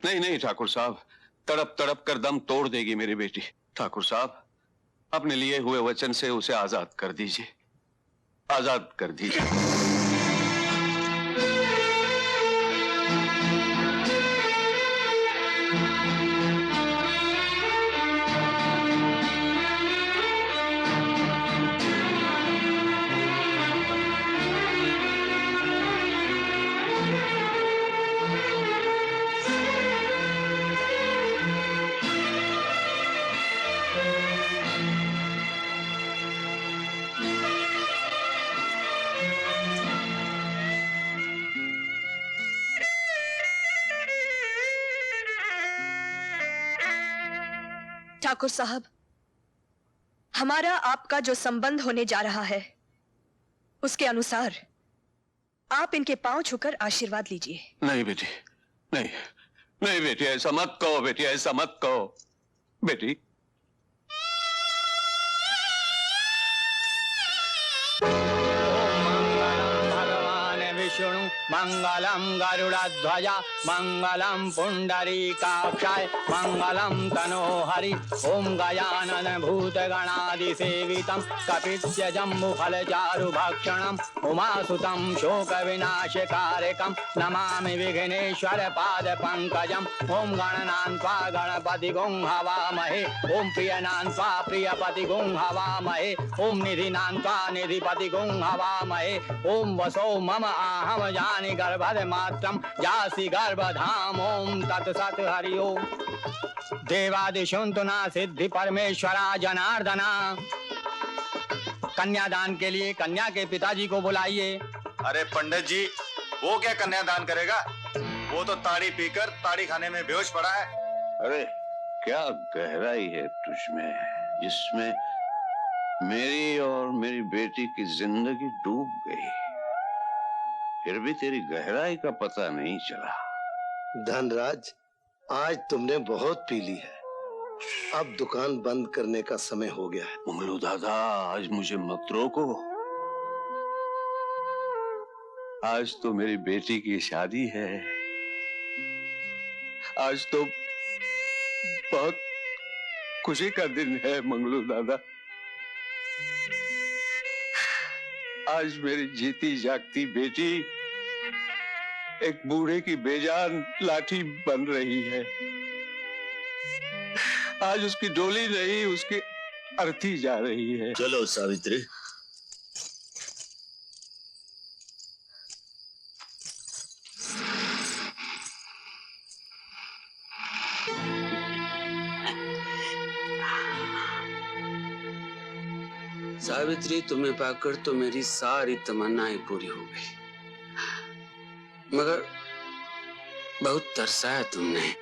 नहीं नहीं ठाकुर साहब, तड़प तड़प कर दम तोड़ देगी मेरी बेटी। ठाकुर साहब, अपने लिए हुए वचन से उसे आजाद कर दीजिए, आजाद कर दीजिए। ठाकुर साहब, हमारा आपका जो संबंध होने जा रहा है उसके अनुसार आप इनके पांव छूकर आशीर्वाद लीजिए। नहीं बेटी, नहीं नहीं बेटी, ऐसा मत कहो बेटी, ऐसा मत कहो बेटी। विष्णु मंगलम गरुड़ध्वजा मंगलम पुंडरीकाक्षाय मंगलम तनोहरि ओम गजानन भूत गणादि सेवितम कपित्य जम्बु फल चारु भक्षणम उमासुतम शोक विनाशकारकम नमामि विघ्नेश्वर पाद पंकजम ओम गणनान्त्वा गणपति गुं हवामहे ओम प्रियनान्त्वा प्रियपति गुं हवामहे ओम निधिनान्त्वा निधिपति गुं हवामहे ओम वसो मम आहम जानि गर्भध मात्रम जासि गर्भधाम ओम तत्सत् हरि ओम। देवादिशुन्तु न सिद्धि परमेश्वरा जनार्दना। कन्यादान के लिए कन्या के पिताजी को बुलाइए। अरे पंडित जी, वो क्या कन्यादान करेगा? वो तो ताड़ी पीकर ताड़ी खाने में बेहोश पड़ा है। अरे क्या गहराई है तुझमें, जिसमें मेरी और मेरी बेटी की जिंदगी डूब गई, फिर भी तेरी गहराई का पता नहीं चला। धनराज, आज तुमने बहुत पी ली है, अब दुकान बंद करने का समय हो गया है। मंगलू दादा, आज मुझे मत रोको, आज तो मेरी बेटी की शादी है, आज तो बहुत खुशी का दिन है मंगलू दादा। आज मेरी जीती जागती बेटी एक बूढ़े की बेजान लाठी बन रही है। आज उसकी डोली नहीं, उसकी अर्थी जा रही है। चलो सावित्री। सावित्री, तुम्हें पाकर तो मेरी सारी तमन्नाएं पूरी हो गई, मगर बहुत तरसाया तुमने।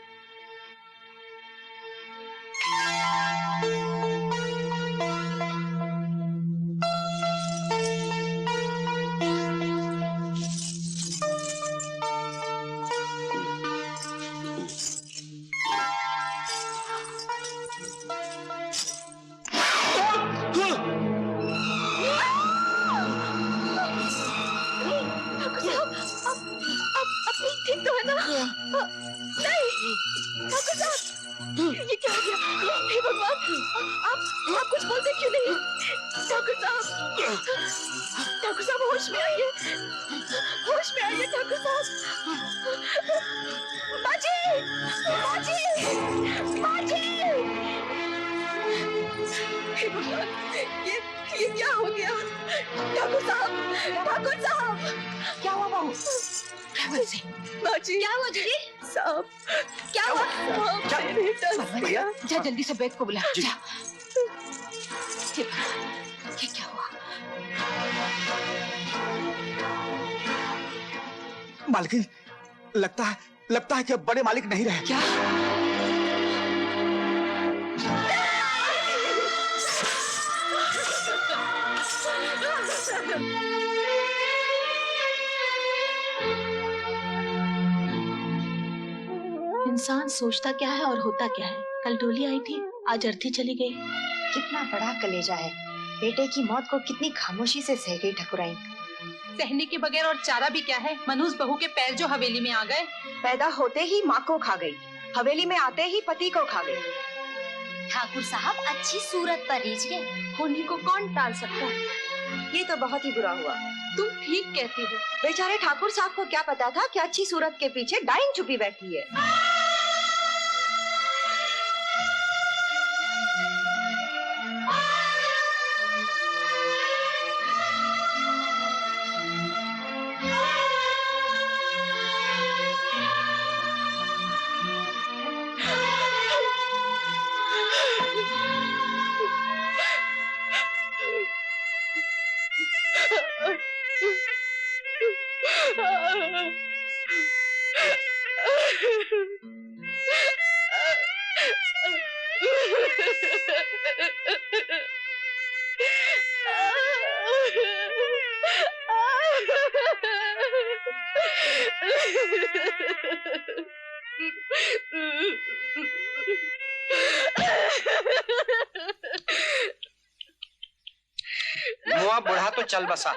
जल्दी से वैद्य को बुला। जा। ये क्या हुआ? मालकिन, लगता है कि अब बड़े मालिक नहीं रहे। क्या? इंसान सोचता क्या है और होता क्या है। कल डोली आई थी, आज अर्थी चली गई। कितना बड़ा कलेजा है। बेटे की मौत को कितनी खामोशी से सह गई ठकुराइन। सहने के बगैर और चारा भी क्या है। मनूस बहू के पैर जो हवेली में आ गए। पैदा होते ही माँ को खा गई, हवेली में आते ही पति को खा गई। ठाकुर साहब अच्छी सूरत पर रीझ गए, होने को कौन टाल सकता। ये तो बहुत ही बुरा हुआ। तुम ठीक कहती हो। बेचारे ठाकुर साहब को क्या पता था कि अच्छी सूरत के पीछे डाइन छुपी बैठी है। मुआ बुढ़ा तो चल बसा,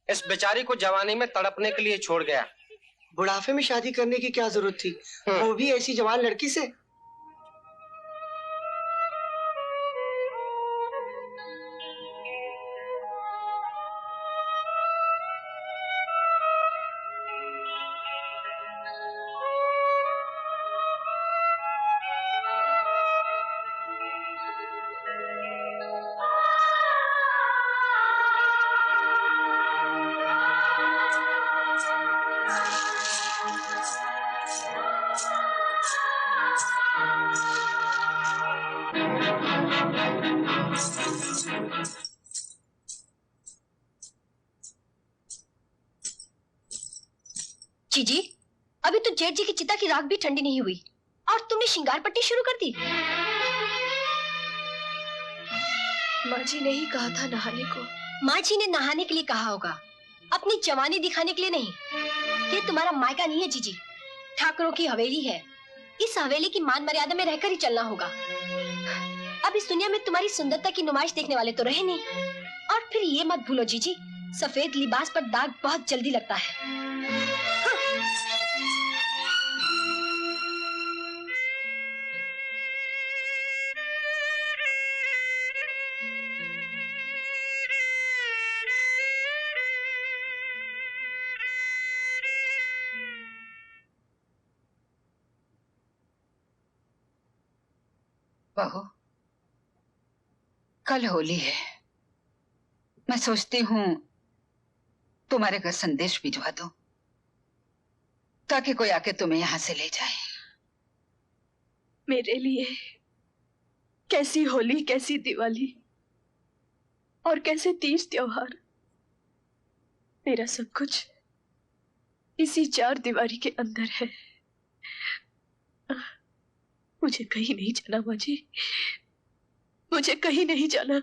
इस बेचारी को जवानी में तड़पने के लिए छोड़ गया। बुढ़ापे में शादी करने की क्या जरूरत थी, वो भी ऐसी जवान लड़की से। जीजी, अभी तो जेठ जी की चिता की राख भी ठंडी नहीं हुई और तुमने श्रृंगार पट्टी शुरू कर दी। माँ जी ने ही कहा था नहाने को। माँ जी ने नहाने के लिए कहा होगा, अपनी जवानी दिखाने के लिए नहीं। ये तुम्हारा मायका नहीं है जीजी, ठाकुरों की हवेली है। इस हवेली की मान मर्यादा में रहकर ही चलना होगा। अब इस दुनिया में तुम्हारी सुंदरता की नुमाइश देखने वाले तो रहे नहीं। और फिर ये मत भूलो जीजी, सफेद लिबास पर दाग बहुत जल्दी लगता है। बहू, कल होली है। मैं सोचती हूँ तुम्हारे घर संदेश भिजवा दूं, ताकि कोई आके तुम्हें यहाँ से ले जाए। मेरे लिए कैसी होली, कैसी दिवाली और कैसे तीज त्योहार। मेरा सब कुछ इसी चार दीवारी के अंदर है। मुझे कहीं नहीं जाना माँ जी, मुझे कहीं नहीं जाना।